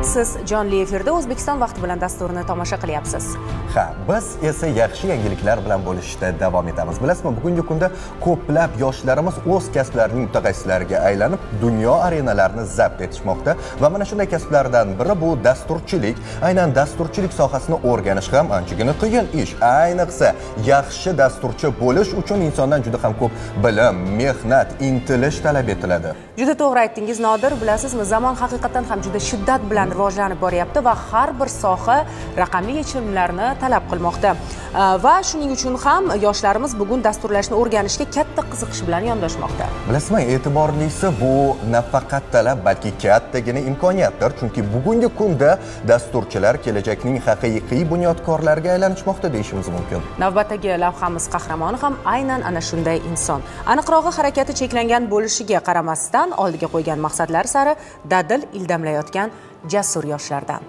Siz jonli efirda O'zbekiston vaqti bilan dasturini tomosha qilyapsiz. Ha, biz esa yaxshi yangiliklar bilan bo'lishda davom etamiz. Bilasizmi, bugungi kunda ko'plab yoshlarimiz o'z kasblarining mutaxassislariga aylanib, dunyo arenalarini zabt etishmoqda va mana shunday kasblardan biri bu dasturchilik. Aynan dasturchilik sohasini o'rganish ham anchagina qiyin ish. Ayniqsa, yaxshi dasturchi bo'lish uchun insondan juda ham ko'p bilim, mehnat, intilish talab etiladi. Juda to'g'ri aytdingiz, Nodir. Bilasizmi, zamon haqiqatan ham juda shiddat bilan rivojlanib boryapti va har bir soha raqamli yechimlarni talab qilmoqda. Va shuning uchun ham yoshlarimiz bugun dasturlashni o'rganishga katta qiziqish bilan yondashmoqda. Bilasizmi, e'tiborlisi bu nafaqat talab, balki kattagina imkoniyatdir. Chunki bugungi kunda dasturchilar kelajakning haqiqiy bunyodkorlariga aylanishmoqda deyishimiz mumkin. Navbatdagi lavhamiz qahramoni ham aynan ana shunday inson. Aniqrog'i, harakati cheklangan bo'lishiga qaramasdan oldiga qo'ygan maqsadlari sari dadil ildamlayotgan jasur yoshlardan.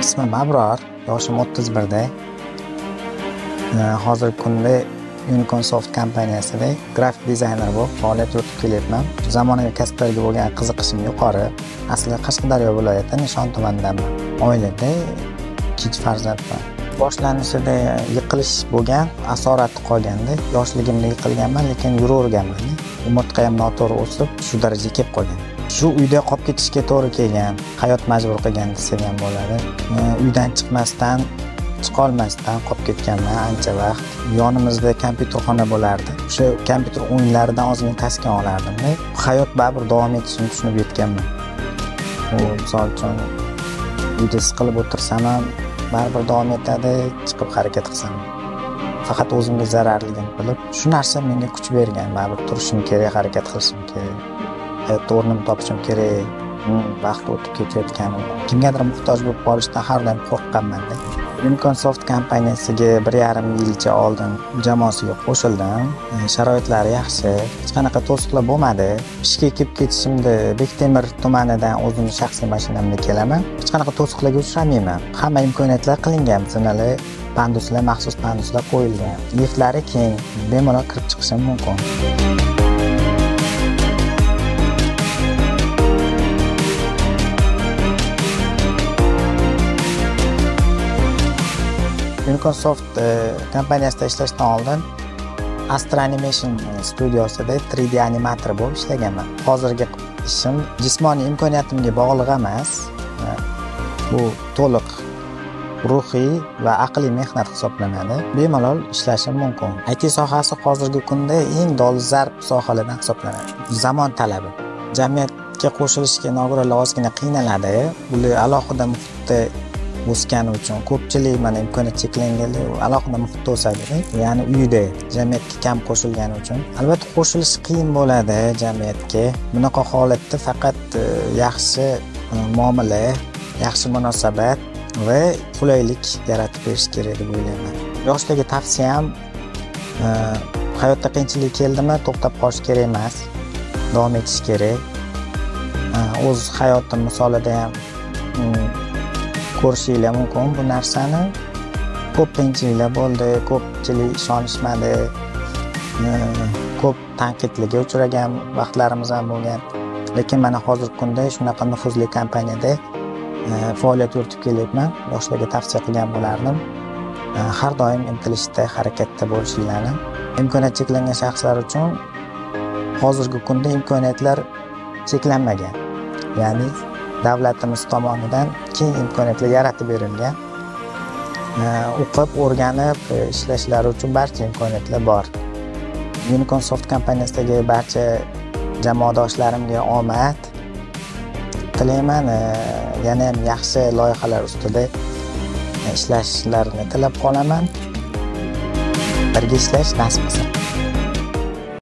Ismim Abror, yoshim 31 da. Hozirgi kunda Unicorn Soft kompaniyasida grafik dizayner bo'lib faoliyat yuritib kelyapman. Zamonaviy kasblarga bo'lgan qiziqishim yuqori. Aslida Qashqadaryo viloyati Nishon tumanidanman. Oilada 2 farzandman. Boshlanishida yiqilish bo'lgan, asorati qolganda, yoshligimda yiqilganman, lekin yuraverganman. Umurtqam noto'g'ri o'sib, shu darajaga kelib qolgan. Shu uyda qolib ketishga to'g'ri kelgan, hayot majbur qilgan desam ham bo'ladi. Uydan chiqolmasdan qolib ketganman ancha vaqt. Yonimizda kompyuterxona bo'lardi. O'sha kompyuter o'yinlaridan ozgina taskin olardim. Hayot baribir davom etishini tushunib yetganman. Misol uchun uyda siqilib o'tirsam ham baribir davom etadi, chiqib harakat qilsam. Faqat o'zimga zararligini bilib, shu narsa menga kuch bergan. Baribir turishim kerak, harakat qilishim kerak. Hayotda o'rnimni topishim kerak. Vaqt o'tib ketayotganim. Kimgadir muhtoj bo'lib qolishdan har doim qo'rqqanman-da. Unicorn Soft kompaniyasiga 1,5 yilcha oldin jamoasiga qo'shildim. Sharoitlari yaxshi, hech qanaqa to'siqlar bo'lmadi. Ishga kelib ketishimda Bektemir tumanidan o'zimning shaxsiy mashinamda kelaman. Hech qanaqa to'siqlarga uchramayman. Hamma imkoniyatlar qilingan, zinali panduslar, maxsus panduslar qo'yilgan. Liftlari keng, bemalol kirib chiqishim mumkin. Unicorn Soft kompaniyasida ishlashdan oldin Astra Animation studiyosida 3D animator bo'lib ishlaganman. Hozirgi ishim jismoniy imkoniyatimga bog'liq emas. Bu to'liq ruhiy va aqliy mehnat hisoblanadi. Bemalol ishlashim mumkin. IT sohasi hozirgi kunda eng dolzarb sohalardan hisoblanadi. Zamon talabi. Jamiyatga qo'shilishga nogironlar ozgina qiynaladi. Ular alohida muhitda o'sgani uchun ko'pchilik mana imkoniyat cheklanganlar alohida muhitda o'sadi. Ya'ni uyda jamiyatga kam qo'shilgani uchun. Albatta qo'shilish qiyin bo'ladi jamiyatga. Bunaqa holatda faqat yaxshi muomala, yaxshi munosabat va qulaylik yaratib berish kerak deb o'ylayman. Yoshlarga tavsiyam hayotda qiyinchilik keldimi, to'xtab qolish kerak emas. Davom etish kerak. O'z hayotim misolida ham ko'rishinglar mumkin bu narsani. Ko'p qiyinchiliklar bo'ldi, ko'pchilik ishonishmadi. Ko'p tanqidlarga uchragan vaqtlarimiz ham bo'lgan. Lekin mana hozirgi kunda shunaqa nufuzli kompaniyada faoliyat yuritib kelyapman. Yoshlarga tavsiya qilgan bo'lardim. Har doim intilishda, harakatda bo'lishlarini. Imkoniyat cheklangan shaxslar uchun hozirgi kunda imkoniyatlar cheklanmagan. Ya'ni davlatimiz tomonidan keng imkoniyatlar yaratib berilgan. O'qib, o'rganib ishlashlari uchun barcha imkoniyatlar bor. Unicorn Soft kompaniyasidagi barcha jamoadoshlarimga omad tilayman. Yana ham yaxshi loyihalar ustida ishlashlarini tilab qolaman. Birga ishlash nasib qilsin.